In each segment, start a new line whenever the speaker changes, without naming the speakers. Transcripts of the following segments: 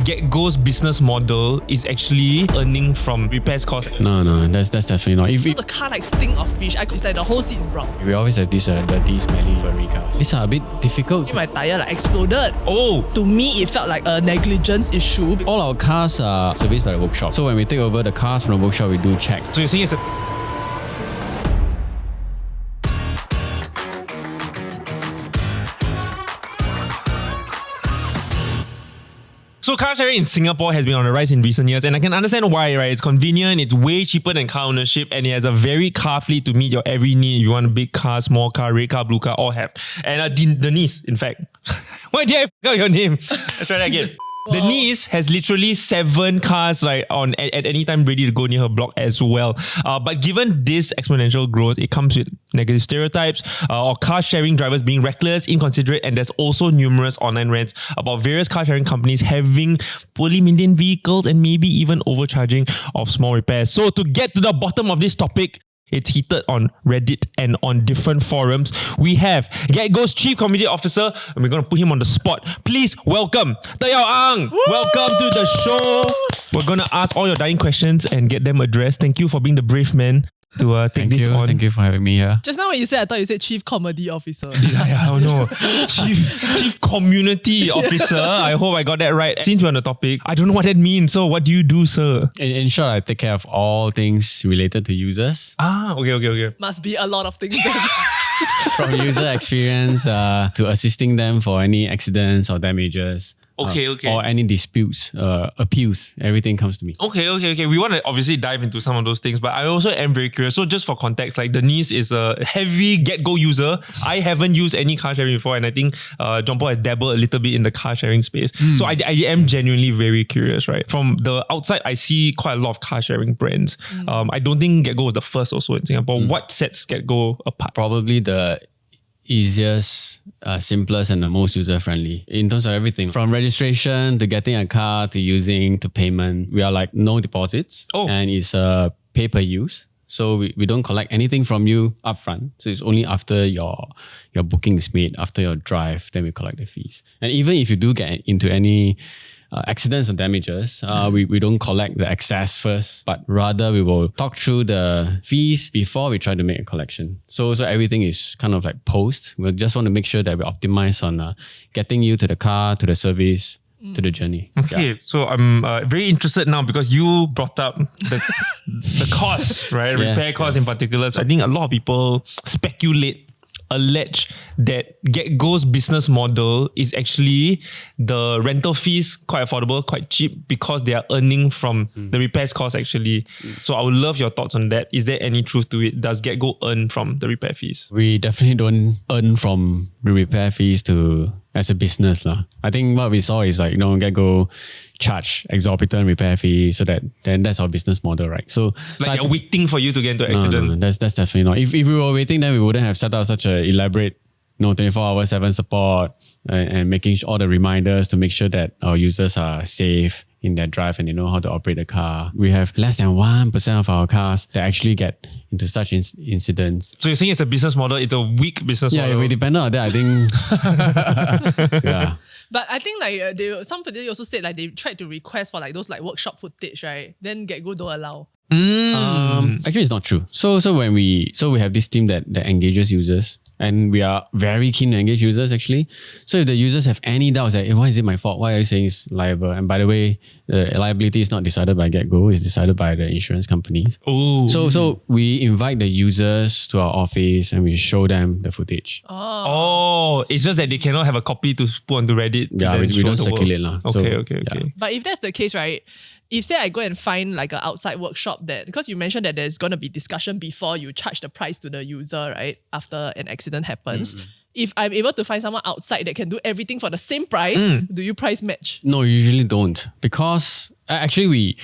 GetGo's business model is actually earning from repairs costs?
No, that's definitely not.
So the car like stink of fish. It's like the whole seat is brown.
We always have these dirty, smelly, furry cars. These are a bit difficult.
My tire like exploded.
Oh!
To me, it felt like a negligence issue.
All our cars are serviced by the workshop. So when we take over the cars from the workshop, we do check.
So you're saying it's a... So car sharing in Singapore has been on the rise in recent years, and I can understand why, right? It's convenient, it's way cheaper than car ownership, and it has a very car fleet to meet your every need. You want a big car, small car, red car, blue car, all have. And Denise, in fact. Why did I forget your name? Let's try that again. Denise has literally 7 cars at any time ready to go near her block as well. But given this exponential growth, it comes with negative stereotypes or car sharing drivers being reckless, inconsiderate, and there's also numerous online rants about various car sharing companies having poorly maintained vehicles and maybe even overcharging of small repairs. So to get to the bottom of this topic, it's heated on Reddit and on different forums. We have GetGo's Chief Community Officer, and we're going to put him on the spot. Please welcome Ang. Welcome to the show. We're going to ask all your dying questions and get them addressed. Thank you for being the brave man to take this on.
Thank you for having me here.
Just now when you said, I thought you said Chief Comedy Officer.
I don't know. Chief Community Officer. I hope I got that right. Since we're on the topic, I don't know what that means. So what do you do, sir?
In short, I take care of all things related to users.
Okay.
Must be a lot of things then.
From user experience to assisting them for any accidents or damages.
Okay.
Or any disputes, appeals, everything comes to me.
Okay. We want to obviously dive into some of those things, but I also am very curious. So just for context, like Denise is a heavy GetGo user. I haven't used any car sharing before, and I think John Paul has dabbled a little bit in the car sharing space. So I am genuinely very curious, right? From the outside, I see quite a lot of car sharing brands. I don't think GetGo is the first also in Singapore. What sets GetGo apart?
Probably the easiest, simplest, and the most user-friendly in terms of everything. From registration to getting a car to using to payment, we are like no deposits. And it's pay per use. So we don't collect anything from you upfront. So it's only after your booking is made, after your drive, then we collect the fees. And even if you do get into any accidents or damages, we don't collect the excess first, but rather we will talk through the fees before we try to make a collection. So everything is kind of like post. We just want to make sure that we optimize on getting you to the car, to the service, to the journey.
Okay, so I'm very interested now because you brought up the cost, right? Repair costs in particular. So I think a lot of people allege that GetGo's business model is actually the rental fees quite affordable, quite cheap because they are earning from the repairs cost actually. So I would love your thoughts on that. Is there any truth to it? Does GetGo earn from the repair fees?
We definitely don't earn from the repair fees as a business. I think what we saw is GetGo charge exorbitant repair fees, so then that's our business model, right? So
they're waiting for you to get into an accident.
No, that's definitely not. If we were waiting, then we wouldn't have set up such an elaborate 24/7 support and making all the reminders to make sure that our users are safe in their drive and they know how to operate the car. We have less than 1% of our cars that actually get into such incidents.
So you're saying it's a business model, it's a weak business model?
Yeah, if we depend on that, I think... yeah.
But I think somebody also said they tried to request for those workshop footage, right? Then GetGo don't allow.
Actually, it's not true. So we have this team that engages users, and we are very keen to engage users actually. So if the users have any doubts that, why is it my fault? Why are you saying it's liable? And by the way, the liability is not decided by GetGo, it's decided by the insurance companies. So we invite the users to our office and we show them the footage.
It's just that they cannot have a copy to put onto Reddit.
Yeah, we don't circulate.
Okay.
But if that's the case, right? If say I go and find an outside workshop because you mentioned that there's going to be discussion before you charge the price to the user, right? After an accident happens. If I'm able to find someone outside that can do everything for the same price, do you price match?
No, you usually don't. Because actually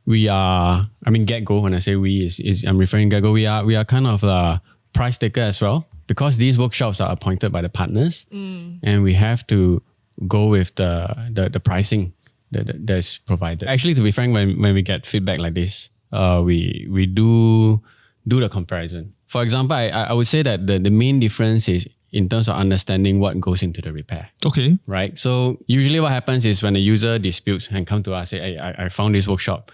we are, GetGo, when I say we, I'm referring to GetGo, we are kind of a price taker as well. Because these workshops are appointed by the partners and we have to go with the pricing that's provided. Actually, to be frank, when we get feedback like this, we do the comparison. For example, I would say that the main difference is in terms of understanding what goes into the repair.
Okay.
Right? So usually what happens is when the user disputes and come to us, say, hey, I found this workshop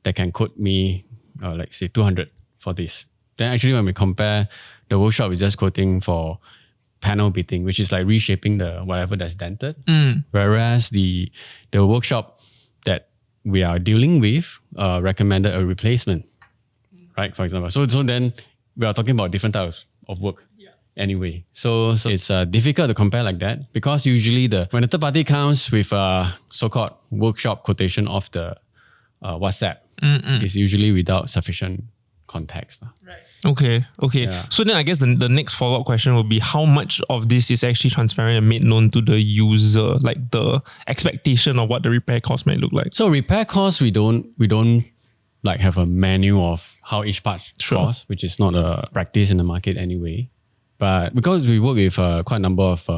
that can quote me, like say 200 for this. Then actually when we compare, the workshop is just quoting for panel beating, which is like reshaping the whatever that's dented. Whereas the workshop that we are dealing with recommended a replacement, right? For example. So then we are talking about different types of work. Anyway, so it's difficult to compare like that because usually when the third party comes with a so-called workshop quotation of the WhatsApp, it's usually without sufficient context.
Right.
Okay.
Yeah.
So then I guess the next follow-up question would be how much of this is actually transparent and made known to the user, like the expectation of what the repair cost might look like?
So repair costs, we don't like have a menu of how each part costs, which is not a practice in the market anyway. But because we work with quite a number of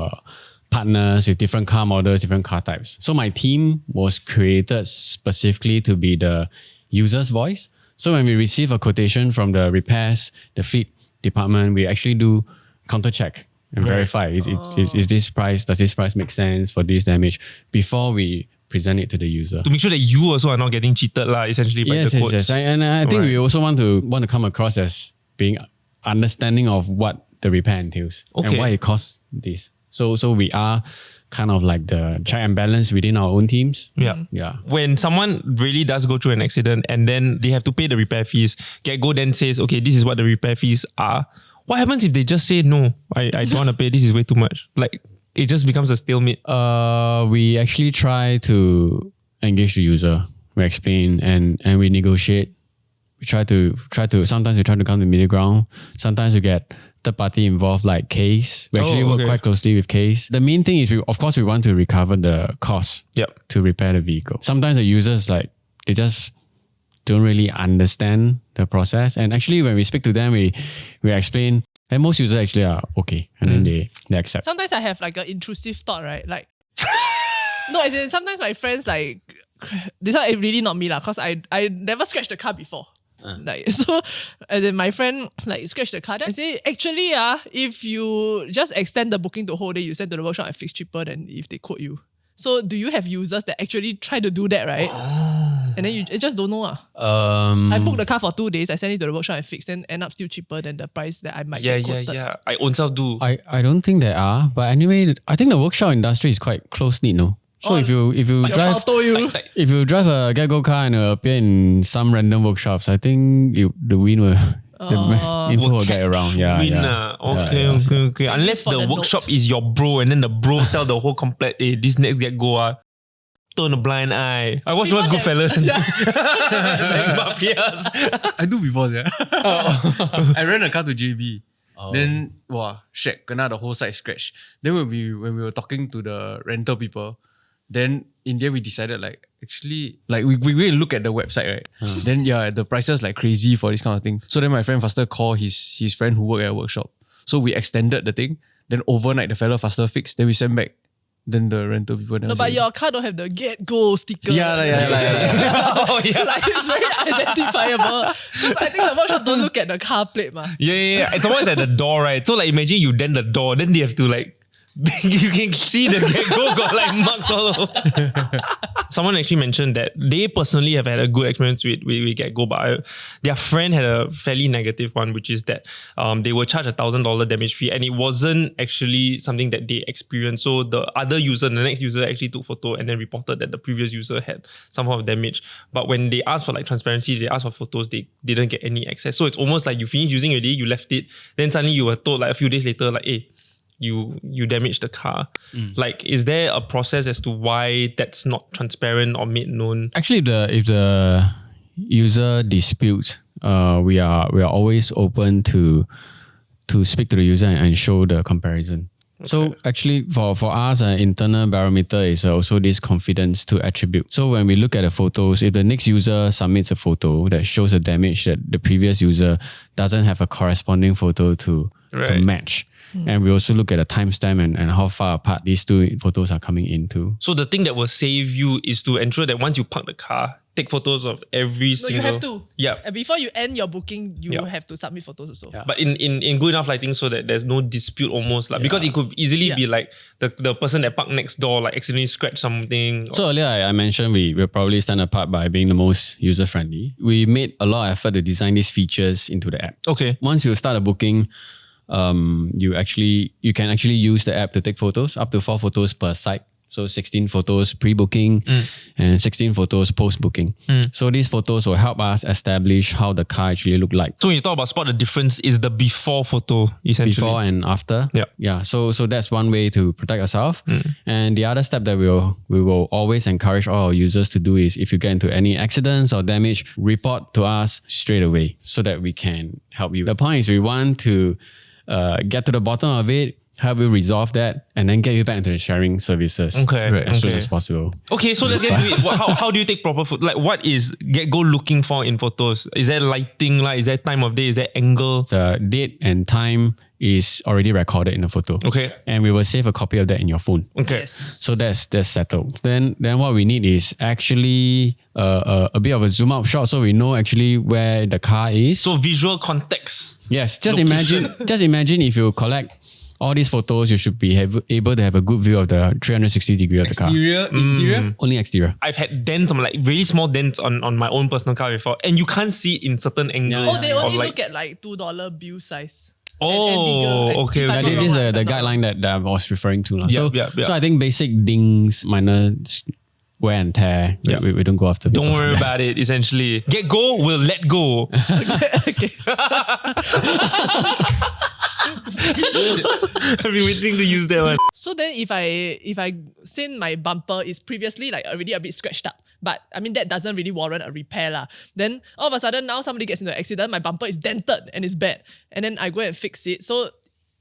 partners with different car models, different car types. So my team was created specifically to be the user's voice. So when we receive a quotation from the repairs, the fleet department, we actually do counter check and verify is this price, does this price make sense for this damage before we present it to the user.
To make sure that you also are not getting cheated essentially by the quotes.
Yes. And I think we also want to come across as being understanding of what the repair entails and why it costs this. So we are kind of like the check and balance within our own teams. Yeah.
When someone really does go through an accident and then they have to pay the repair fees, GetGo then says, okay, this is what the repair fees are. What happens if they just say, no, I don't want to pay, this is way too much? Like, it just becomes a stalemate.
We actually try to engage the user. We explain and we negotiate. We try to sometimes we try to come to middle ground. Sometimes we get third party involved like Case. We actually work quite closely with Case. The main thing is we want to recover the cost to repair the vehicle. Sometimes the users they just don't really understand the process. And actually when we speak to them, we explain, and most users actually are okay. And then they accept.
Sometimes I have like an intrusive thought, right? Like, no, as in sometimes my friends like, this one is really not me because I never scratched the car before. Like, so as in my friend like scratched the car. I say actually if you just extend the booking to whole day, you send to the workshop and fix cheaper than if they quote you. So do you have users that actually try to do that, right? And then you just don't know. I booked the car for 2 days, I send it to the workshop and fix, then end up still cheaper than the price that I might get quoted.
Yeah. I own self do.
I don't think there are, but anyway, I think the workshop industry is quite close-knit, no? So if you drive a GetGo car and appear in some random workshops, I think the win will the info will get around.
Okay. Unless the workshop is your bro and then the bro tell the whole complex, hey, this next GetGo turn a blind eye. I watch Goodfellas. Like mafias.
I do before, I rent a car to JB. Then, shit, kena the whole side scratch. Then when we were talking to the rental people, then in the end we decided actually we go and look at the website, right? Then the prices like crazy for this kind of thing. So then my friend faster called his friend who worked at a workshop. So we extended the thing. Then overnight the fella faster fixed. Then we sent back. Then the rental people.
No, but your car don't have the GetGo sticker.
Like
it's very identifiable. Because I think the workshop don't look at the car plate, ma.
Yeah. It's always at the door, right? So imagine you dent the door, then they have to you can see the GetGo got marks all over. Someone actually mentioned that they personally have had a good experience with GetGo, but their friend had a fairly negative one, which is that they were charged $1,000 damage fee and it wasn't actually something that they experienced. So the next user actually took photo and then reported that the previous user had some form of damage. But when they asked for transparency, they asked for photos, they didn't get any access. So it's almost like you finished using it already, you left it, then suddenly you were told a few days later, hey, you damaged the car. Is there a process as to why that's not transparent or made known? Actually,
if the user disputes, we are always open to speak to the user and show the comparison. Okay. So actually, for us, an internal barometer is also this confidence to attribute. So when we look at the photos, if the next user submits a photo that shows a damage that the previous user doesn't have a corresponding photo to match, And we also look at the timestamp and how far apart these two photos are coming into.
So the thing that will save you is to ensure that once you park the car, take photos of every single...
You have to.
Yeah.
And before you end your booking, you have to submit photos also.
Yeah.
But in good enough lighting so that there's no dispute almost. Like, because it could easily be like the person that parked next door like accidentally scratched something.
So earlier I mentioned we'll probably stand apart by being the most user-friendly. We made a lot of effort to design these features into the app.
Okay.
Once you start a booking, you can actually use the app to take photos, up to 4 photos per site. So 16 photos pre-booking and 16 photos post-booking. So these photos will help us establish how the car actually look like.
So when you talk about spot the difference is the before photo, essentially.
Before and after.
Yeah.
Yeah. So that's one way to protect ourselves. And the other step that we will always encourage all our users to do is if you get into any accidents or damage, report to us straight away so that we can help you. The point is we want to get to the bottom of it, help you resolve that, and then get you back into the sharing services as soon as possible.
Okay, so let's get into it. How do you take proper photos? Like, what is GetGo looking for in photos? Is there lighting? Like, is there time of day? Is there angle?
The date and time is already recorded in the photo.
Okay.
And we will save a copy of that in your phone.
Okay.
Yes.
So that's settled. Then what we need is actually a bit of a zoom out shot so we know actually where the car is.
So visual context.
Yes, just
Location.
imagine if you collect all these photos, you should be able to have a good view of the 360 degree of the car.
Exterior, interior?
Only exterior.
I've had dents, like really small dents on my own personal car before, and you can't see it in certain angles.
Oh, they only
or
look at like $2 bill size.
Oh,
and bigger,
okay.
if I'm not
This is
wrong,
the guideline that I was referring to.
Yeah.
So I think basic dings, minor wear and tear, we don't go after.
Don't worry about it, essentially. GetGo will let go.
Okay.
I've been waiting to use that one.
So then if I since my bumper is previously like already a bit scratched up, but I mean that doesn't really warrant a repair lah. Then all of a sudden now somebody gets into an accident, my bumper is dented and it's bad. And then I go and fix it. So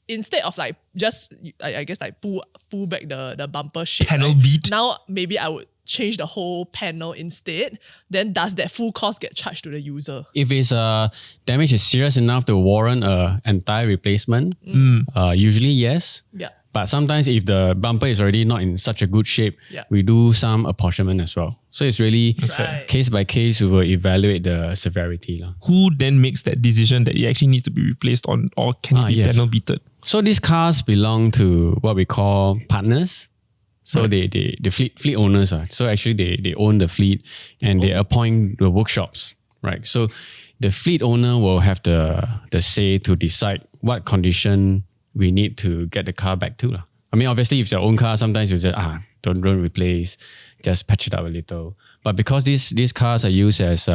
instead of like just I guess like pull back the bumper shape.
Panel beat.
Now maybe I would change the whole panel instead. Then does that full cost get charged to the user?
If it's damage is serious enough to warrant an entire replacement, usually yes.
Yeah.
But sometimes if the bumper is already not in such a good shape, we do some apportionment as well. So it's really case by case, we will evaluate the severity lah.
Who then makes that decision that it actually needs to be replaced on, or can it be panel beaten?
So these cars belong to what we call partners. So the fleet owners are. So actually they own the fleet and they appoint the workshops, right? So the fleet owner will have the say to decide what condition we need to get the car back to lah. I mean, obviously, if it's your own car, sometimes you say, don't replace, just patch it up a little. But because these cars are used as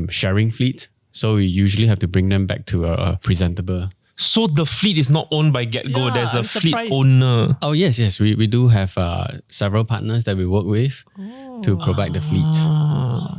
sharing fleet, so we usually have to bring them back to a presentable.
So the fleet is not owned by GetGo.
Yeah,
There's a
I'm
fleet
surprised.
owner.
Oh, yes. We do have several partners that we work with to provide the fleet.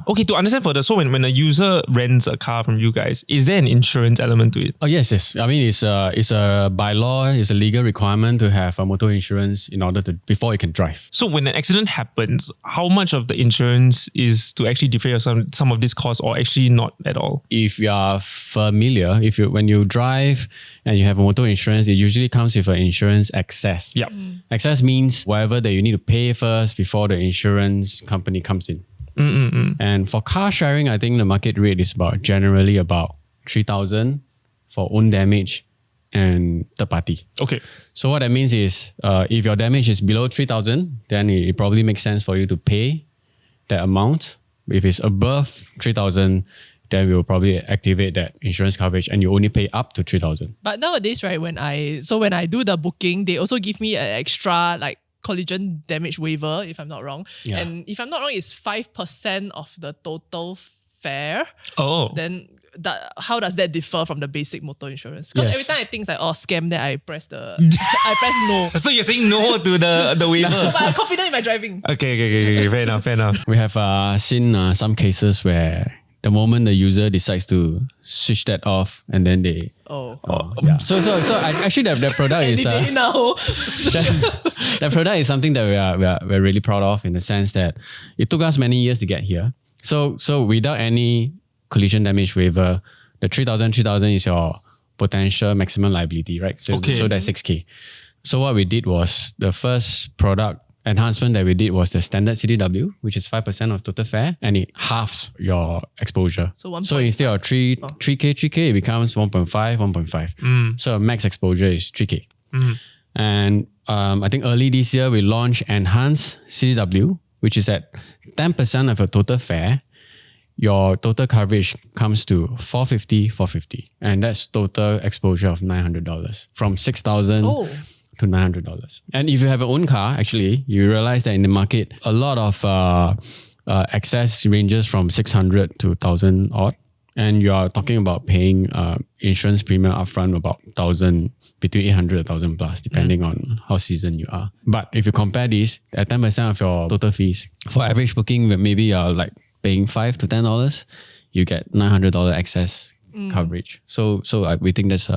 Okay, to understand further, so when a user rents a car from you guys, is there an insurance element to it?
Oh, yes. I mean, it's a by law, it's a legal requirement to have a motor insurance in order to before you can drive.
So when an accident happens, how much of the insurance is to actually defray some of this cost, or actually not at all?
If you are familiar, when you drive and you have a motor insurance, it usually comes with an insurance excess.
Yeah.
Excess means whatever that you need to pay first before the insurance company comes in. And for car sharing, I think the market rate is generally about 3,000 for own damage and third party.
Okay.
So what that means is if your damage is below 3,000, then it probably makes sense for you to pay that amount. If it's above 3,000, then we will probably activate that insurance coverage and you only pay up to 3,000.
But nowadays, right, when I do the booking, they also give me an extra like collision damage waiver, if I'm not wrong.
Yeah.
And if I'm not wrong, it's 5% of the total fare.
Oh.
Then how does that differ from the basic motor insurance? Because every time I think it's like, scam, then I press no.
So you're saying no to the waiver?
But I'm confident in my driving.
Okay. Fair enough.
We have seen some cases where the moment the user decides to switch that off and then they... yeah. So actually that product is...
Any day now.
that product is something that we're really proud of in the sense that it took us many years to get here. So without any collision damage waiver, the 3,000 is your potential maximum liability, right? So that's 6K. So what we did was the first product enhancement that we did was the standard CDW, which is 5% of total fare, and it halves your exposure. So instead of 3K, it becomes 1.5, 1.5. So max exposure is 3K. And I think early this year, we launched enhanced CDW, which is at 10% of your total fare. Your total coverage comes to $450. And that's total exposure of $900 from $6,000 to $900. And if you have your own car, actually, you realize that in the market, a lot of excess ranges from 600 to 1,000 odd. And you are talking about paying insurance premium upfront about 1,000, between 800 and 1,000 plus, depending on how seasoned you are. But if you compare this at 10% of your total fees, for average booking, maybe you're like paying $5 to $10, you get $900 excess coverage. So we think that's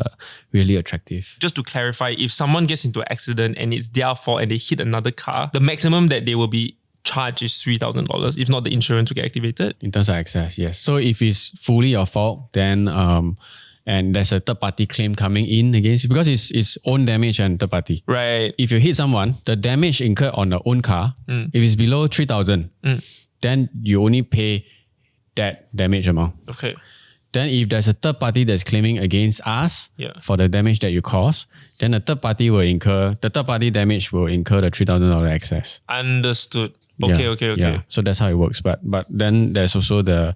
really attractive.
Just to clarify, if someone gets into an accident and it's their fault and they hit another car, the maximum that they will be charged is $3,000. If not, the insurance will get activated.
In terms of excess, yes. So if it's fully your fault, then and there's a third party claim coming in against you because it's own damage and third party.
Right.
If you hit someone, the damage incurred on the own car, if it's below 3,000, then you only pay that damage amount.
Okay.
Then if there's a third party that's claiming against us for the damage that you caused, then the third party damage will incur the $3,000 excess.
Understood. Okay.
Yeah. So that's how it works. But then there's also the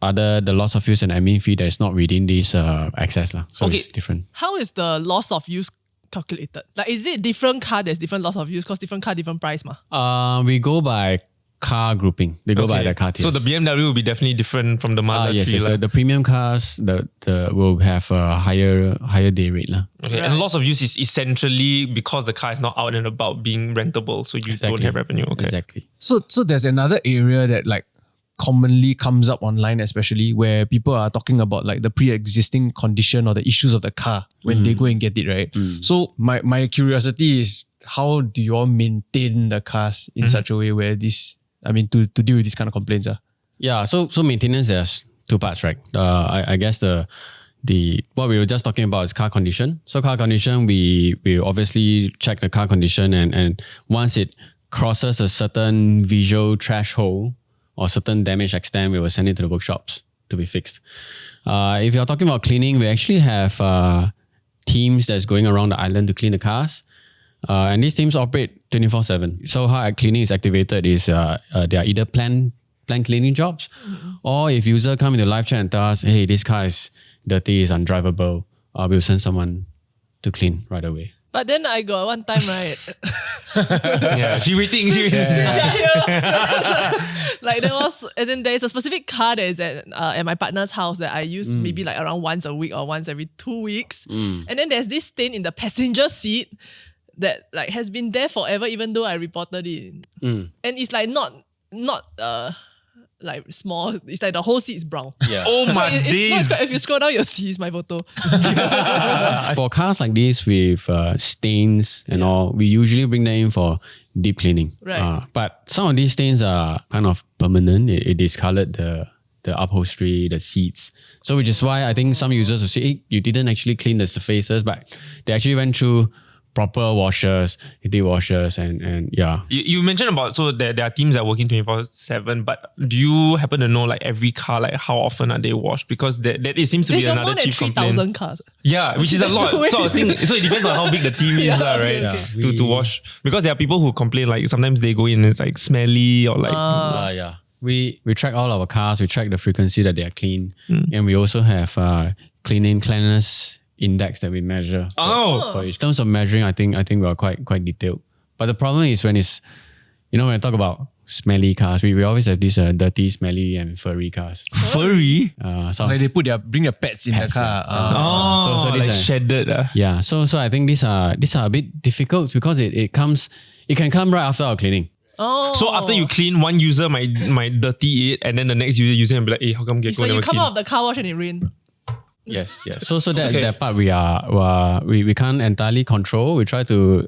loss of use and admin fee that is not within this excess. So it's different.
How is the loss of use calculated? Like, is it different car there's different loss of use? Because different car, different price ma?
We go by car grouping. They go by the car tiers.
So the BMW will be definitely different from the Mazda 3.
Yes. The premium cars will have a higher day rate.
Okay, and loss of use is essentially because the car is not out and about being rentable, so you don't have revenue. Okay.
Exactly.
So there's another area that like commonly comes up online, especially where people are talking about like the pre-existing condition or the issues of the car when they go and get it, right? So my curiosity is, how do you all maintain the cars in such a way where to deal with this kind of complaints?
Yeah, so maintenance, there's two parts, right? I guess the what we were just talking about is car condition. So car condition, we obviously check the car condition and once it crosses a certain visual threshold or certain damage extent, we will send it to the workshops to be fixed. If you're talking about cleaning, we actually have teams that's going around the island to clean the cars. And these teams operate 24/7. So how cleaning is activated is they are either planned cleaning jobs, or if user come into live chat and tell us, hey, this car is dirty, is undrivable, we'll send someone to clean right away.
But then I got one time, right?
She waiting.
Like there's a specific car that is at my partner's house that I use maybe like around once a week or once every 2 weeks. And then there's this stain in the passenger seat that like has been there forever, even though I reported it. And it's like not like small. It's like the whole seat is brown.
Yeah. Oh my days.
If you scroll down, you'll see my photo.
For cars like this with stains and all, we usually bring them in for deep cleaning.
Right.
But some of these stains are kind of permanent. It discolored the upholstery, the seats. So which is why I think some users will say, hey, you didn't actually clean the surfaces, but they actually went through proper washers, dishwashers, and yeah.
You mentioned about, so there are teams that are working 24/7, but do you happen to know like every car, like how often are they washed? Because that it seems to be another chief complaint.
3,000 cars.
Yeah, which is a lot. So I think it depends on how big the team is, right?
Okay.
To wash. Because there are people who complain like sometimes they go in and it's like smelly or like...
Yeah. We track all our cars, we track the frequency that they are clean, and we also have cleanliness index that we measure. For each. In terms of measuring, I think we are quite detailed. But the problem is when it's, when I talk about smelly cars, we always have these dirty, smelly and furry cars.
Furry?
Like they bring their pets in the car.
So like shedded.
Yeah. So I think these are a bit difficult because it can come right after our cleaning.
So after you clean, one user might dirty it, and then the next user will be like, hey, how come GetGo never clean?
You come out of the car wash and it rain.
Yes. So that part we can't entirely control. We try to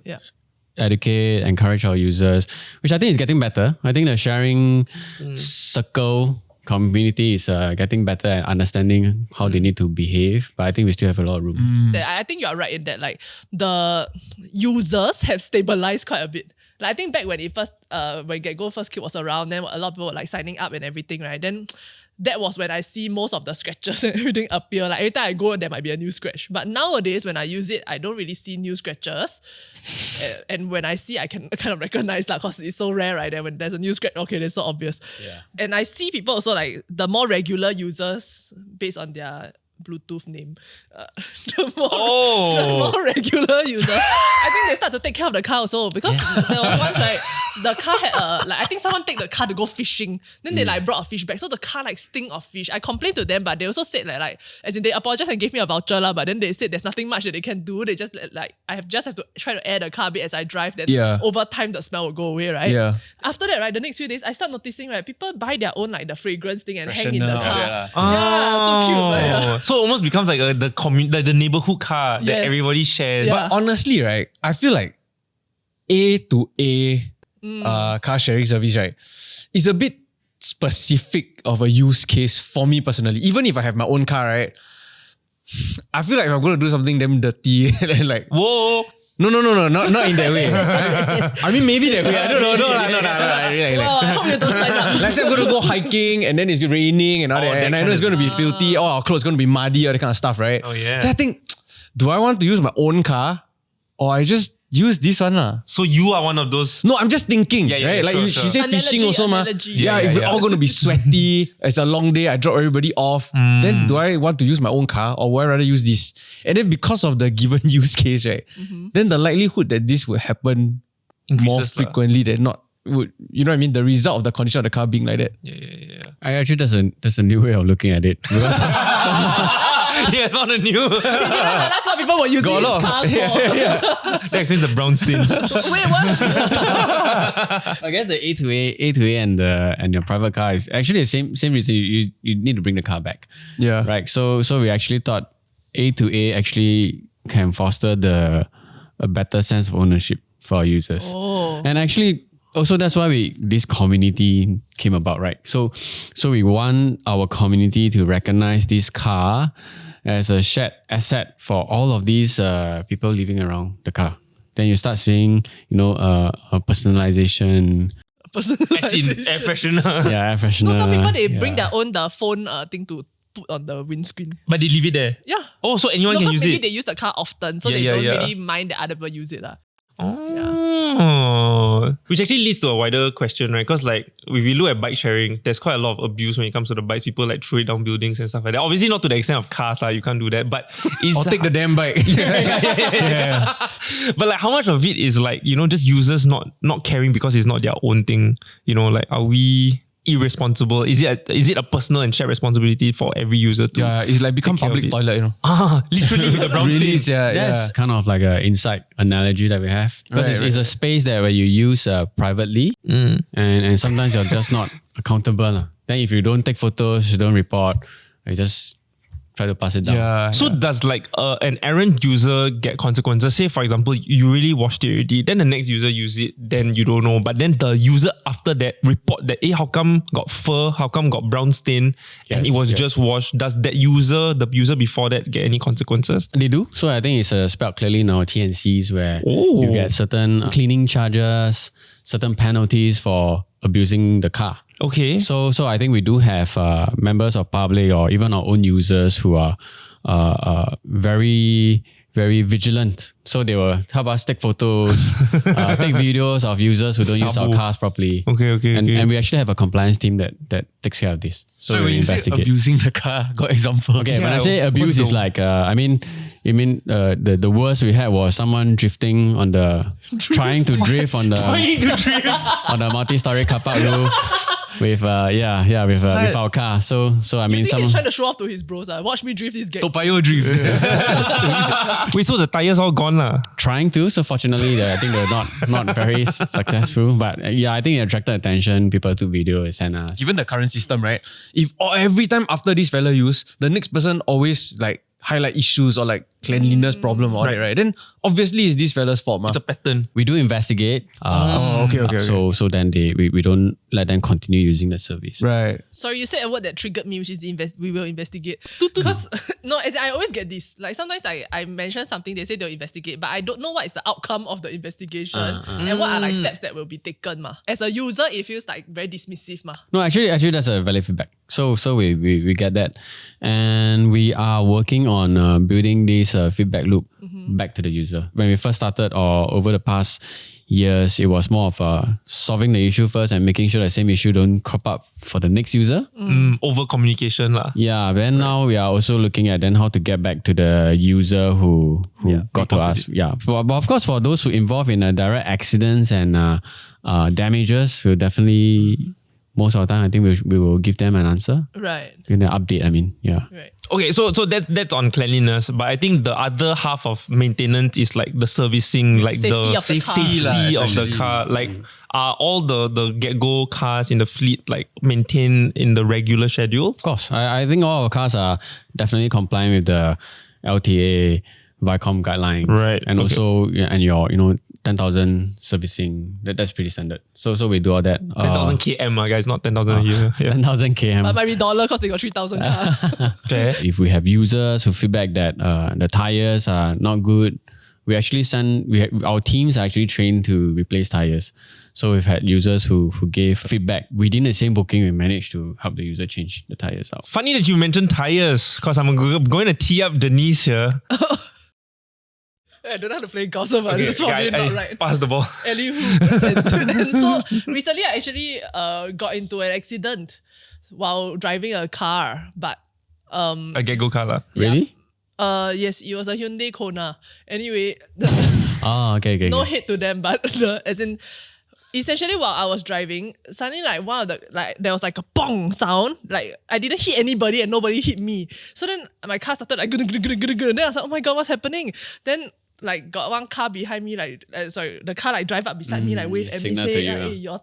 educate, encourage our users, which I think is getting better. I think the sharing circle community is getting better at understanding how they need to behave, but I think we still have a lot of room.
I think you are right in that like the users have stabilized quite a bit. Like I think back when when GetGo first kit was around, then a lot of people were like signing up and everything, right? Then that was when I see most of the scratches and everything appear. Like every time I go, there might be a new scratch. But nowadays, when I use it, I don't really see new scratches. And when I see, I can kind of recognize that because it's so rare, right? And when there's a new scratch, okay, it's so obvious.
Yeah.
And I see people also like the more regular users based on their Bluetooth name, the more regular users, I think they start to take care of the car also because there was once like the car had I think someone take the car to go fishing, then they like brought a fish back, so the car like stink of fish. I complained to them, but they also said like as in they apologized and gave me a voucher lah, but then they said there's nothing much that they can do. They just like I just have to try to air the car a bit as I drive. Then over time the smell will go away, right?
Yeah.
After that, right, the next few days I start noticing right, people buy their own like the fragrance thing and hang in the car.
Yeah,
so cute. But yeah.
So it almost becomes like the neighborhood car that everybody shares.
But honestly, right, I feel like A to A car sharing service, right, is a bit specific of a use case for me personally. Even if I have my own car, right, I feel like if I'm going to do something damn dirty and like,
whoa.
No, not in that way. I mean, maybe that way. I don't know. No.
Well, I hope you don't sign up.
Like, say I'm going to go hiking and then it's raining and all that. And I know it's going to be filthy. Our clothes going to be muddy, all that kind of stuff, right?
Oh, yeah.
Then I think, do I want to use my own car or I just use this one lah?
So you are one of those.
No, I'm just thinking,
Yeah,
right? Like
sure,
she
sure.
said fishing also,
Analogy.
Yeah, if we're all going to be sweaty, it's a long day, I drop everybody off, then do I want to use my own car or would I rather use this? And then because of the given use case, right, then the likelihood that this would happen more
Increases lah.
frequently than not would, you know what I mean? The result of the condition of the car being like that.
Yeah.
I actually there's a new way of looking at it. Because
Yeah, it's not a new.
That's what people were using
Got a
these
lot.
cars for.
That explains the brown stains.
Wait, what?
I guess the A2A and your private car is actually the same reason you need to bring the car back.
Yeah.
Right. So we actually thought A2A actually can foster a better sense of ownership for our users.
Oh.
And actually also that's why this community came about, right? So we want our community to recognize this car as a shared asset for all of these people living around the car. Then you start seeing, a personalization.
As in air freshener.
Yeah, air freshener.
No, some people they bring their own the phone thing to put on the windscreen.
But they leave it there.
Yeah.
Oh, so anyone can use
maybe
it.
they use the car often, so
Yeah,
they
yeah,
don't
yeah.
really mind that other people use it.
Which actually leads to a wider question, right? Because like if we look at bike sharing, there's quite a lot of abuse when it comes to the bikes. People like throw it down buildings and stuff like that. Obviously not to the extent of cars, you can't do that. But it's
Or take the damn bike.
But like how much of it is like, just users not caring because it's not their own thing? Like are we irresponsible? Is it a personal and shared responsibility for every user to
Yeah, it's like become
take care of
public
it?
toilet,
Literally with the brown
Really
stains.
is, yeah.
That's kind of like an inside analogy that we have. Because
Right,
it's a space that where you use privately and sometimes you're just not accountable. Then if you don't take photos, you don't report, you just try to pass it down.
Yeah.
So does like an errant user get consequences? Say for example, you really washed it already, then the next user use it, then you don't know. But then the user after that report that, how come got fur, how come got brown stain, and it was just washed. Does the user before that get any consequences?
They do. So I think it's spelled clearly in our T&Cs where you get certain cleaning charges, certain penalties for abusing the car.
Okay.
So I think we do have members of public or even our own users who are very, very vigilant. So they will help us take photos, take videos of users who don't use our cars properly.
Okay.
And we actually have a compliance team that takes care of this.
So when
we
you say
investigate.
abusing the car, got example?
Okay,
Yeah,
when I say
what's
abuse,
the-
it's like, you mean the worst we had was someone drifting on trying to drift on the multi-story car park roof with our car. So I mean,
I think he's trying to show off to his bros. Watch me drift this game.
Topayo drift.
Wait, so the tires all gone lah?
trying to. So fortunately, I think they're not very successful. But I think it attracted attention. People took video and sent us.
Given the current system, right? If every time after this fella use, the next person always like highlight issues or like cleanliness problem or right? Then obviously it's this fella's fault, ma.
It's a pattern.
We do investigate.
Okay.
So then we don't let them continue using the service.
Right.
Sorry, you said a word that triggered me, which is we will investigate. Because no, as in, I always get this. Like sometimes I mention something, they say they'll investigate, but I don't know what is the outcome of the investigation and what are like steps that will be taken. Ma. As a user, it feels like very dismissive. Ma.
No, actually that's a valid feedback. So we get that. And we are working on building this feedback loop back to the user. When we first started or over the past years, it was more of solving the issue first and making sure the same issue don't crop up for the next user.
Over communication lah.
Yeah, then now we are also looking at then how to get back to the user who got to us. Yeah, but of course for those who involved in direct accidents and damages, we'll definitely most of the time I think we will give them an answer.
Right.
In the update, I mean, yeah.
Right.
Okay, so that's on cleanliness, but I think the other half of maintenance is like the servicing, like
Safety
of the car. Like, are all the GetGo cars in the fleet like maintained in the regular schedule?
Of course, I think all our cars are definitely complying with the LTA, Vicom guidelines,
right?
And also, and your 10,000 servicing. That's pretty standard. So we do all that.
10,000 km, guys, not 10,000 a year. Yeah.
10,000 km.
But might be dollar because they got 3,000 car.
Fair.
If we have users who feedback that the tires are not good, we actually our teams are actually trained to replace tires. So we've had users who gave feedback within the same booking. We managed to help the user change the tires out.
Funny that you mentioned tires, because I'm going to tee up Denise here.
I don't know how to play gossip, but it's probably not right.
Pass the ball.
And so recently I actually got into an accident while driving a car, but
A GetGo car lah.
Really?
Yes, it was a Hyundai Kona. Anyway,
Okay.
no hate to them, but as in essentially while I was driving, suddenly there was like a pong sound. Like I didn't hit anybody and nobody hit me. So then my car started like and then I was like, oh my god, what's happening? Then like got one car behind me, the car like drive up beside me, like wave at me, say, hey, your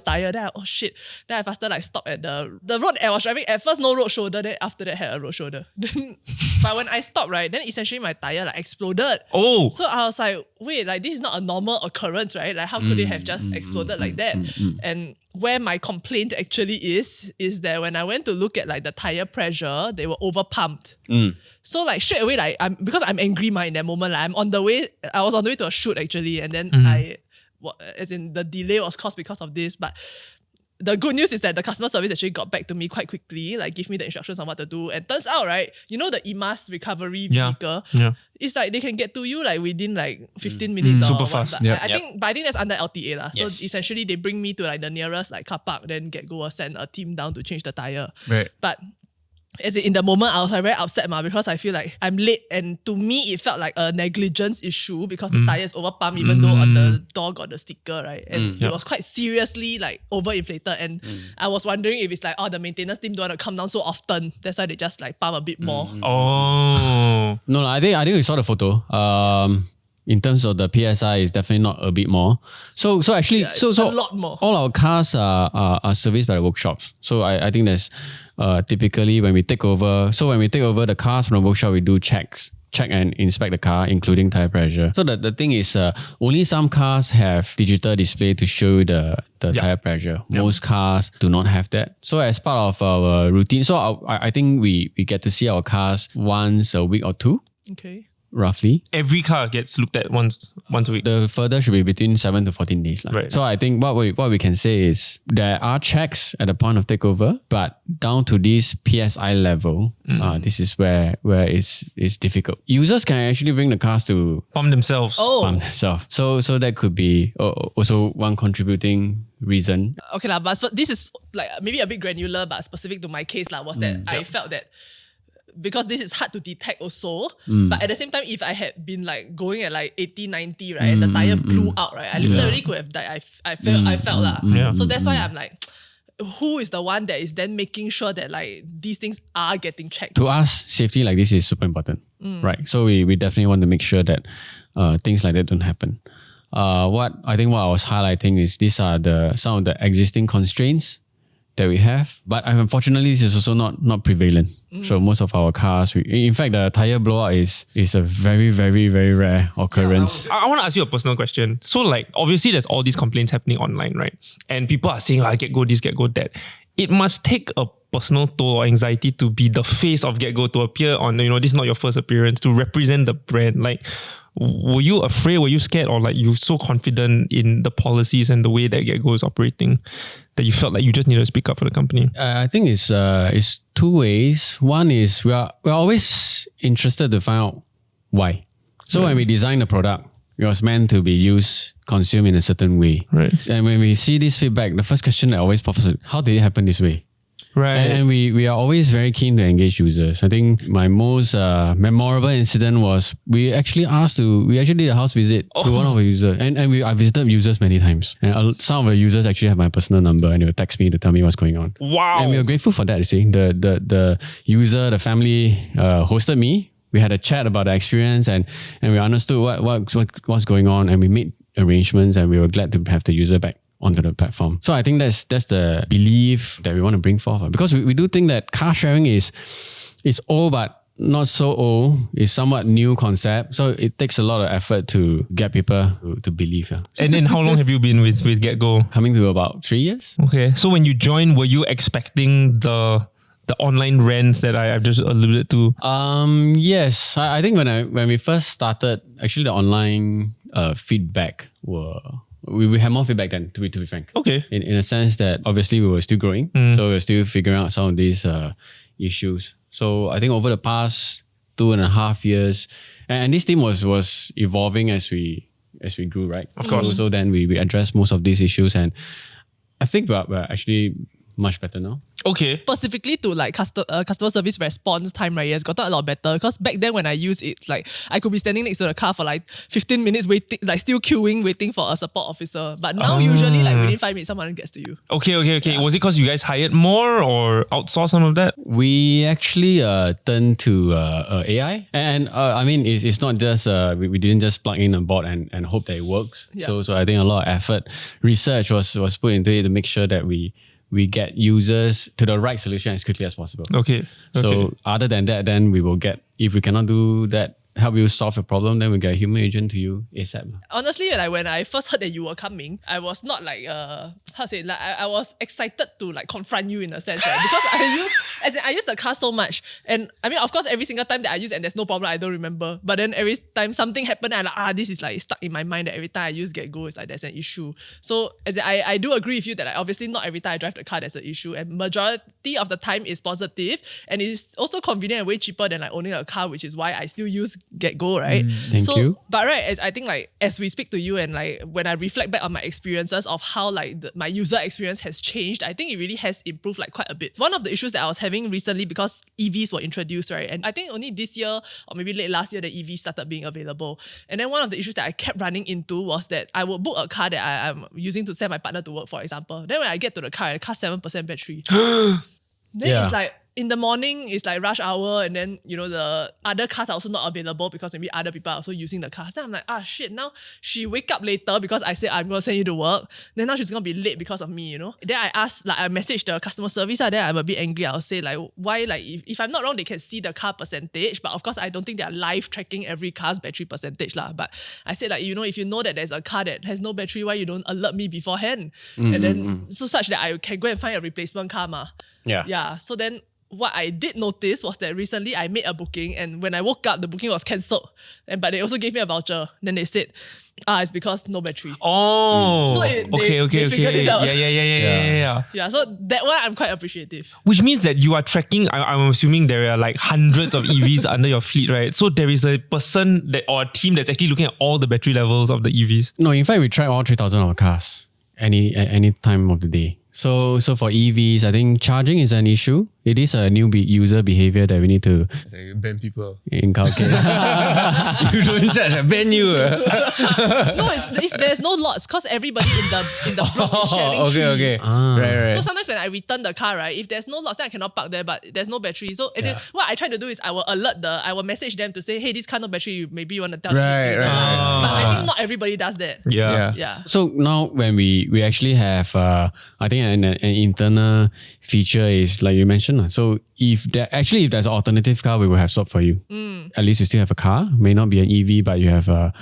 tire. Then I, oh shit. Then I faster like stop at the road I was driving. At first no road shoulder, then after that had a road shoulder. Then but when I stopped, right, then essentially my tire like exploded.
Oh.
So I was like, wait, like this is not a normal occurrence, right? Like how could it have just exploded like that? And where my complaint actually is that when I went to look at like the tire pressure, they were over pumped. So like straight away, like because I'm angry in that moment, like I was on the way to a shoot actually, and then as in the delay was caused because of this, but the good news is that the customer service actually got back to me quite quickly, like give me the instructions on what to do. And turns out, right, you know the EMAS recovery vehicle, it's like they can get to you like within like 15 minutes or
super
what.
fast.
But I think that's under LTA lah. So essentially they bring me to like the nearest like car park, then GetGo will send a team down to change the tire.
Right.
But as in the moment, I was like very upset because I feel like I'm late, and to me it felt like a negligence issue because the tire is over pumped, even though on the door got the sticker, right? And it was quite seriously like overinflated, and I was wondering if it's like, the maintenance team don't want to come down so often, that's why they just like pump a bit more.
Oh.
No, I think we saw the photo. In terms of the PSI, it's definitely not a bit more. So actually, so
a lot more.
All our cars are serviced by the workshops. So I think there's typically when we take over the cars from the workshop, we do check and inspect the car, including tire pressure. So the thing is, only some cars have digital display to show the tire pressure. Most cars do not have that. So as part of our routine, I think we get to see our cars once a week or two.
Okay.
Roughly.
Every car gets looked at once a week.
The further should be between 7 to 14 days.
Right.
So I think what we can say is there are checks at the point of takeover, but down to this PSI level, this is where it's difficult. Users can actually bring the cars to
pump themselves.
So that could be also one contributing reason.
Okay lah, but this is like maybe a bit granular, but specific to my case lah, was that I felt that because this is hard to detect also, but at the same time, if I had been like going at like 80, 90, right, and the tire blew out, right, I literally could have died. I felt lah. So that's why I'm like, who is the one that is then making sure that like these things are getting checked?
To us, safety like this is super important, right? So we definitely want to make sure that things like that don't happen. What I was highlighting is these are some of the existing constraints that we have. But unfortunately, this is also not prevalent. So most of our cars, in fact, the tire blowout is a very, very, very rare occurrence.
I want to ask you a personal question. So like, obviously there's all these complaints happening online, right? And people are saying, GetGo this, GetGo that. It must take a personal toll or anxiety to be the face of GetGo, to appear on, this is not your first appearance, to represent the brand. Like, were you afraid? Were you scared? Or like you so confident in the policies and the way that GetGo is operating that you felt like you just needed to speak up for the company?
I think it's two ways. One is we're always interested to find out why. So when we design the product, it was meant to be used, consumed in a certain way.
Right.
And when we see this feedback, the first question that always pops up, how did it happen this way?
Right.
And we are always very keen to engage users. I think my most memorable incident was we actually did a house visit to one of our users. And I visited users many times. And some of the users actually have my personal number and they would text me to tell me what's going on.
Wow.
And we were grateful for that, you see. The user, the family hosted me. We had a chat about the experience and we understood what's going on, and we made arrangements, and we were glad to have the user back onto the platform. So I think that's the belief that we want to bring forth, because we do think that car sharing is old but not so old. It's somewhat new concept. So it takes a lot of effort to get people to believe. Yeah.
And then how long have you been with GetGo?
Coming to about 3 years.
Okay. So when you joined, were you expecting the online rents that I've just alluded to?
Yes. I think when we first started, actually the online feedback we had more feedback than, to be frank.
Okay.
In a sense that obviously we were still growing. So we were still figuring out some of these issues. So I think over the past 2.5 years, and this team was evolving as we grew, right?
Of course.
So then we addressed most of these issues, and I think we're actually much better now.
Okay.
Specifically to like customer service response time, right? It's gotten a lot better, because back then when I used it, it's like I could be standing next to the car for like 15 minutes waiting, like still queuing, waiting for a support officer. But now usually like within 5 minutes, someone gets to you.
Okay. Yeah. Was it because you guys hired more or outsourced some of that?
We actually turned to AI, and I mean it's not just we didn't just plug in a bot and hope that it works.
Yeah.
So I think a lot of effort, research was put into it to make sure that we get users to the right solution as quickly as possible.
Okay.
So other than that, then we will get, if we cannot do that, help you solve a problem, then we get a human agent to you ASAP.
Honestly, like when I first heard that you were coming, I was not like I was excited to like confront you in a sense, right? Because I use the car so much, and I mean, of course, every single time that I use and there's no problem, I don't remember. But then every time something happened, I'm like, this is like stuck in my mind that every time I use GetGo, it's like there's an issue. So I do agree with you that like, obviously not every time I drive the car there's an issue, and majority of the time is positive, and it's also convenient and way cheaper than like owning a car, which is why I still use GetGo, right?
Thank you.
But right, I think like as we speak to you and like when I reflect back on my experiences of how like my user experience has changed, I think it really has improved like quite a bit. One of the issues that I was having recently, because EVs were introduced, right? And I think only this year or maybe late last year the EVs started being available. And then one of the issues that I kept running into was that I would book a car that I'm using to send my partner to work, for example. Then when I get to the car 7% battery. Then it's like, in the morning, it's like rush hour, and then, the other cars are also not available because maybe other people are also using the cars. Then I'm like, shit, now she wake up later because I said I'm going to send you to work. Then now she's going to be late because of me, Then I asked, like I messaged the customer service, then I'm a bit angry. I'll say like, why, like if I'm not wrong, they can see the car percentage, but of course I don't think they're live tracking every car's battery percentage lah. But I said like, if you know that there's a car that has no battery, why you don't alert me beforehand? And then so such that I can go and find a replacement car ma. Yeah. So then what I did notice was that recently I made a booking, and when I woke up, the booking was cancelled. But they also gave me a voucher. Then they said, it's because no battery.
Oh,
so they figured it out.
Yeah.
Yeah, so that one I'm quite appreciative.
Which means that you are tracking, I'm assuming there are like hundreds of EVs under your fleet, right? So there is a person or a team that's actually looking at all the battery levels of the EVs.
No, in fact, we track all 3,000 of our cars any time of the day. So for EVs, I think charging is an issue. It is a new user behavior that we need to
ban people.
inculcate.
You don't judge, I ban you.
No, there's no lots because everybody in the block is sharing
Okay,
tree.
okay. Right.
So sometimes when I return the car, right, if there's no lots, then I cannot park there, but there's no battery. So what I try to do is I will message them to say, hey, this car no battery, maybe you want to tell me.
Right.
But I think not everybody does that.
Yeah.
So now when we actually have, I think an internal feature is like you mentioned. So if there's an alternative car, we will have swapped for you. At least you still have a car. May not be an EV, but you have a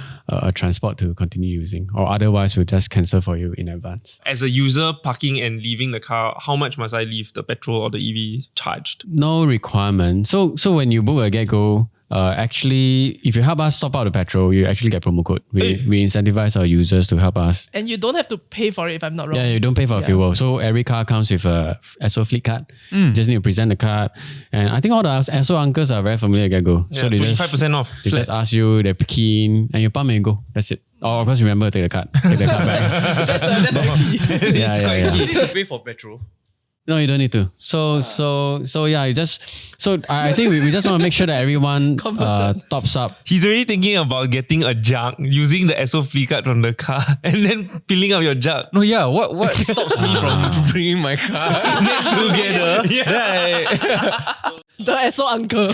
transport to continue using. Or otherwise, we'll just cancel for you in advance.
As a user parking and leaving the car, how much must I leave the petrol or the EV charged?
No requirement. So when you book a GetGo, actually, if you help us stop out the petrol, you actually get promo code. We incentivize our users to help us.
And you don't have to pay for it if I'm not wrong.
Yeah, you don't pay for fuel. So every car comes with a SO fleet card. Just need to present the card. And I think all the SO uncles are very familiar with GetGo.
Yeah,
So they
25% off.
They just ask you, they're keen, and you pump and go. That's it. Oh, of course, remember to take the card. Take the card back.
That's very key.
yeah.
You need to pay for petrol.
No, you don't need to. I think we just want to make sure that everyone tops up.
He's already thinking about getting a jug, using the SO fleet card from the car and then filling up your jug.
No, yeah. What stops me from bringing my car next together?
The SO uncle.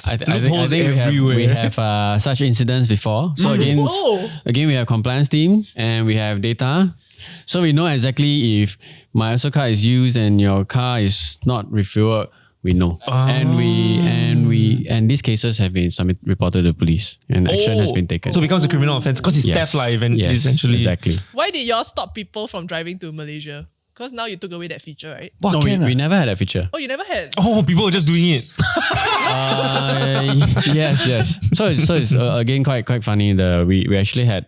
I think we have such incidents before. So again, we have compliance team and we have data. So we know exactly if my SO card is used and your car is not refueled. We know, and these cases have been reported to the police, and action has been taken.
So it becomes a criminal offence because it's theft live and essentially.
Exactly.
Why did y'all stop people from driving to Malaysia? Because now you took away that feature, right?
No, we never had that feature.
Oh, you never had?
Oh, people were just doing it.
Yes. So it's again quite funny. We actually had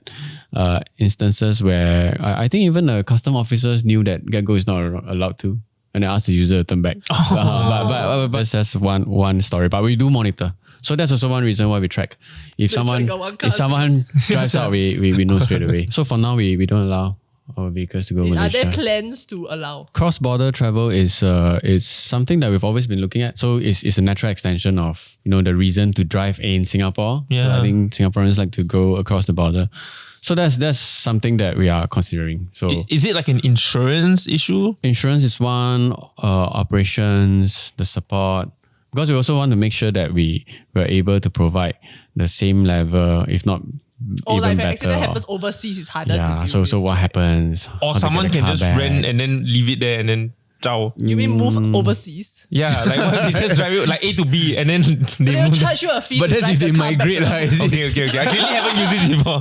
instances where I think even the custom officers knew that GetGo is not allowed to, and they asked the user to turn back. But that's just one story. But we do monitor. So that's also one reason why we track. If someone drives out, we know straight away. So for now, we don't allow our vehicles to go Malaysia.
Are there plans to allow?
Cross-border travel is something that we've always been looking at. So it's a natural extension of the reason to drive in Singapore.
Yeah.
So I think Singaporeans like to go across the border. So that's something that we are considering. So
is it like an insurance issue?
Insurance is one, operations, the support. Because we also want to make sure that we were able to provide the same level, if not even
like if
better.
an accident happens overseas, it's harder to
Yeah,
deal
so what happens?
Or
How to
someone
get the
can
car
just
back.
rent and then leave it there and then ciao.
You mean move overseas?
Yeah, like what if they just drive it like A to B and then they
They'll
move.
charge you a fee
But
to
that's
drive
if
the
they
car back
migrate,
to
lah. Is it?
Okay. I clearly haven't used this before.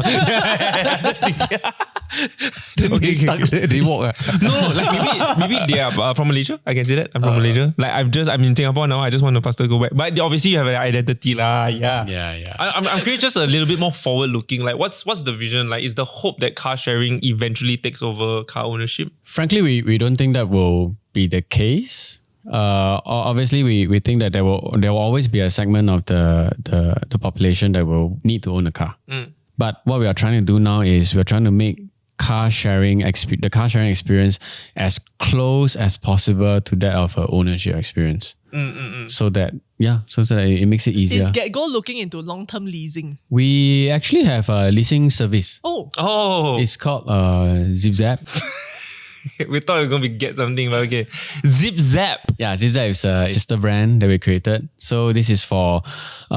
Then they stuck there, they walk.
No, like maybe they are from Malaysia. I can say that I'm from Malaysia. Like I'm in Singapore now. I just want to faster go back. But obviously you have an identity lah. Yeah.
Yeah.
I'm curious, just a little bit more forward looking. Like what's the vision? Like is the hope that car sharing eventually takes over car ownership?
Frankly, we don't think that will be the case. Obviously, we think that there will always be a segment of the population that will need to own a car. But what we are trying to do now is we're trying to make the car sharing experience as close as possible to that of an ownership experience. So that it makes it easier.
Is GetGo looking into long-term leasing?
We actually have a leasing service.
Oh,
It's called ZipZap.
we thought we were going to get something, but okay. Zip Zap.
Yeah, ZipZap is a sister brand that we created. So this is for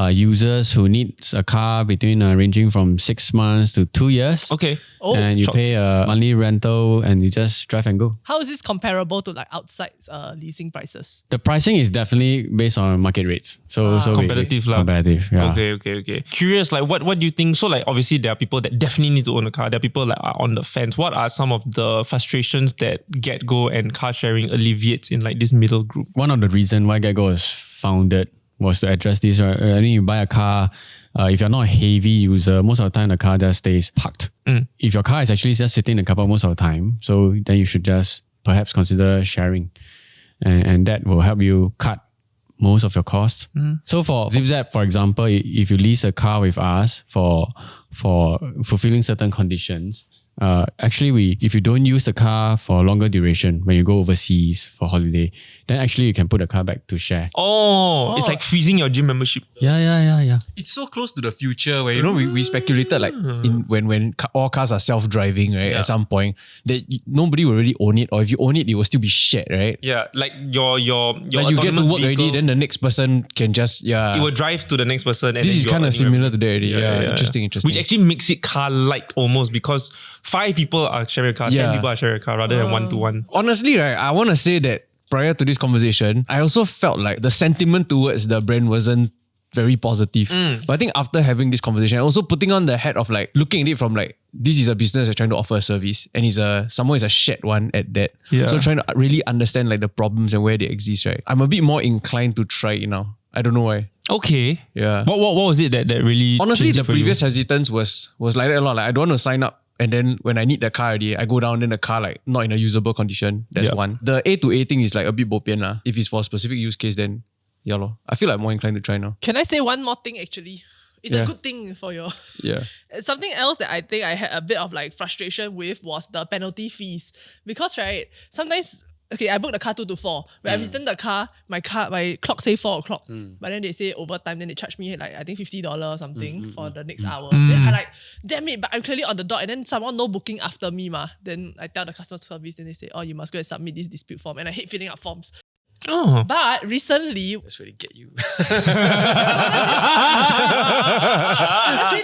users who need a car between ranging from 6 months to 2 years.
Okay.
And you pay a monthly rental and you just drive and go.
How is this comparable to like outside leasing prices?
The pricing is definitely based on market rates. So
Competitive lah.
Competitive, yeah.
Okay. Curious, like what do you think? So like obviously there are people that definitely need to own a car. There are people that are on the fence. What are some of the frustrations that GetGo and car sharing alleviates in like this middle group?
One of the reasons why GetGo was founded was to address this. Right? I think you buy a car, if you're not a heavy user, most of the time the car just stays parked. If your car is actually just sitting in the car park most of the time, so then you should just perhaps consider sharing. And that will help you cut most of your costs. So for ZipZap, for example, if you lease a car with us for fulfilling certain conditions, actually if you don't use the car for a longer duration, when you go overseas for holiday, then actually you can put the car back to share.
Oh, it's like freezing your gym membership.
Yeah.
It's so close to the future where, we speculated like when all cars are self-driving, right? At some point, that nobody will really own it, or if you own it, it will still be shared, right?
Yeah, like your
Like you get to work already, then the next person can just,
it will drive to the next person. And
This is kind of similar to that already. Yeah, interesting.
Which actually makes it car-like almost, because 5 people are sharing a car, 10 people are sharing a car rather than 1-to-1.
Honestly, right, I want to say that prior to this conversation, I also felt like the sentiment towards the brand wasn't very positive. But I think after having this conversation, also putting on the hat of like looking at it from like, this is a business that's trying to offer a service, and someone is a shared one at that.
Yeah.
So trying to really understand like the problems and where they exist, right? I'm a bit more inclined to try it now. I don't know why.
Okay.
Yeah.
What was it that really
Honestly,
changed
the
it for
previous hesitance was like that a lot. Like I don't want to sign up, and then when I need the car already, I go down, then the car like not in a usable condition. That's one. The A to A thing is like a bit bopian lah. If it's for a specific use case, then yeah lor. I feel like more inclined to try now.
Can I say one more thing actually? It's a good thing for your...
Yeah.
Something else that I think I had a bit of like frustration with was the penalty fees. Because right, sometimes... Okay, I booked the car 2 to 4. When I returned the car, my clock say 4 o'clock. But then they say overtime, then they charge me like I think $50 or something for the next hour. Then I like, damn it, but I'm clearly on the dot. And then someone no booking after me ma. Then I tell the customer service, then they say, oh, you must go and submit this dispute form. And I hate filling up forms.
Oh.
But recently...
That's where they get you.
Honestly,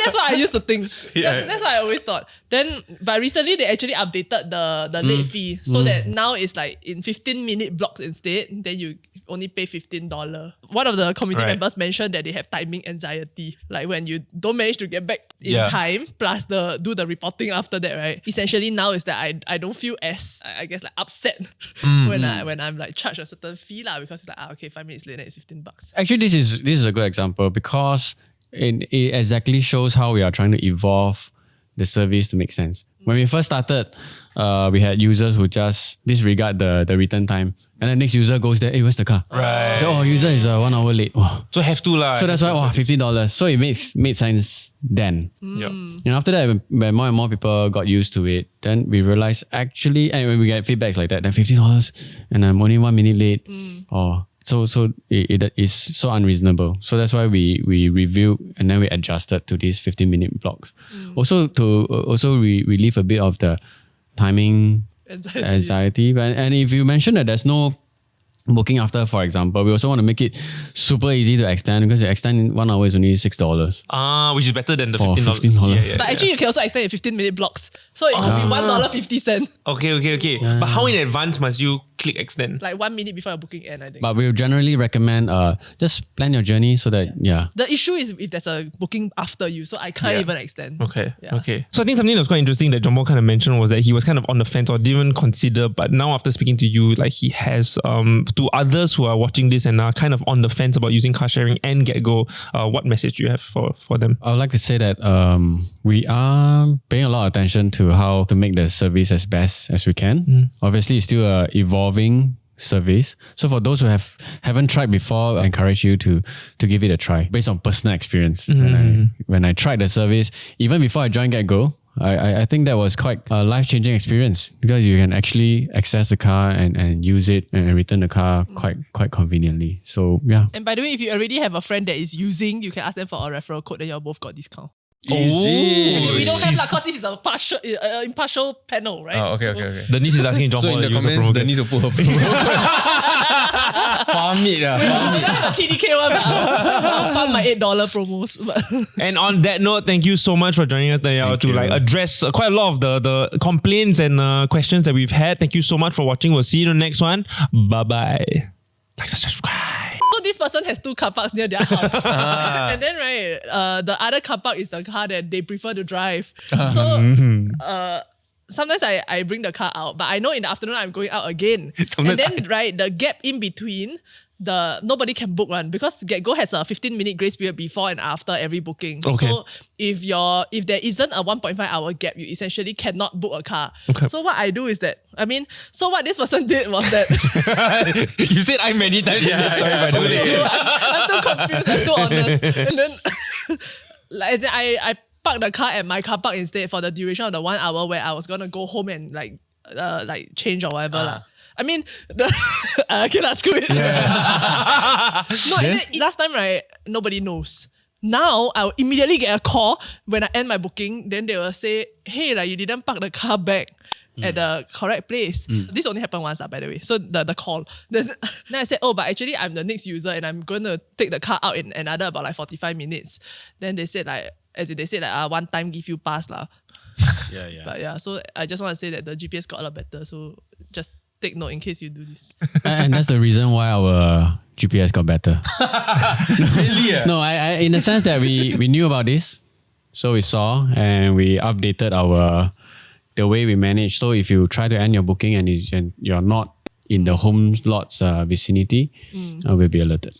that's what I used to think. That's what I always thought. But recently they actually updated the late fee so that now it's like in 15-minute blocks instead. Then you only pay $15. One of the committee members mentioned that they have timing anxiety. Like when you don't manage to get back in time, plus do the reporting after that, right? Essentially now is that I don't feel as, I guess, like upset when I'm like charged a certain fee lah, because it's like okay, 5 minutes later it's $15.
Actually, this is a good example because it exactly shows how we are trying to evolve the service to make sense. When we first started, we had users who just disregard the return time, and the next user goes there, hey, where's the car?
Right.
So, user is 1 hour late. Oh.
So have to lah.
So that's why $50. So it made sense then.
Yep.
And after that, when more and more people got used to it, then we realized actually, and when we get feedbacks like that, then $50 and I'm only 1 minute late. So it is so unreasonable. So that's why we reviewed and then we adjusted to these 15-minute blocks. Also to relieve a bit of the timing anxiety. And if you mention that there's no booking after, for example, we also want to make it super easy to extend, because you extend in 1 hour is only $6.
Which is better than the
For
$15.
But actually you can also extend in 15-minute blocks. So it will be $1.50.
Okay. But how in advance must you click extend?
Like 1 minute before your booking end, I think.
But we generally recommend just plan your journey so that,
The issue is if there's a booking after you, so I can't even extend.
Okay. So I think something that was quite interesting that Jumbo kind of mentioned was that he was kind of on the fence or didn't consider, but now after speaking to you, like he has to others who are watching this and are kind of on the fence about using car sharing and GetGo, what message do you have for them?
I would like to say that we are paying a lot of attention to how to make the service as best as we can. Obviously, it's still an evolving service. So for those who haven't tried before, I encourage you to give it a try based on personal experience. When I tried the service, even before I joined GetGo, I think that was quite a life-changing experience, because you can actually access the car and use it and return the car quite conveniently. So yeah.
And by the way, if you already have a friend that is using, you can ask them for a referral code, then you all both got discount.
Easy.
We don't have that because this is a impartial panel, right?
Oh, okay.
Denise is asking John
So in the comments, Denise will put her farm it.
I have a TDK one, but I'll fund my $8 promos.
And on that note, thank you so much for joining us to like address quite a lot of the complaints and questions that we've had. Thank you so much for watching. We'll see you in the next one. Bye-bye. Like, subscribe.
So this person has 2 car parks near their house. And then the other car park is the car that they prefer to drive. So sometimes I bring the car out, but I know in the afternoon I'm going out again. And then the gap in between, nobody can book one, because GetGo has a 15-minute grace period before and after every booking.
Okay.
So if there isn't a 1.5 hour gap, you essentially cannot book a car.
Okay.
So what I do is that, so what this person did was that
You said I many times in this story, by the way.
I'm too confused, I'm too honest. And then like, as in, I park the car at my car park instead for the duration of the 1 hour where I was gonna go home and like change or whatever lah. I mean, okay, let's screw it. No, and then last time, right, nobody knows. Now, I'll immediately get a call when I end my booking. Then they will say, hey, like, you didn't park the car back at the correct place. This only happened once, by the way. So the call. Then I said, oh, but actually, I'm the next user and I'm going to take the car out in another about like 45 minutes. Then they said like, one time give you pass lah.
Yeah.
But yeah, so I just want to say that the GPS got a lot better. So just take note in case you do this.
And that's the reason why our GPS got better.
Really?
No, I in the sense that we knew about this, so we saw and we updated the way we manage. So if you try to end your booking and you're not in the home slot's vicinity, we'll be alerted.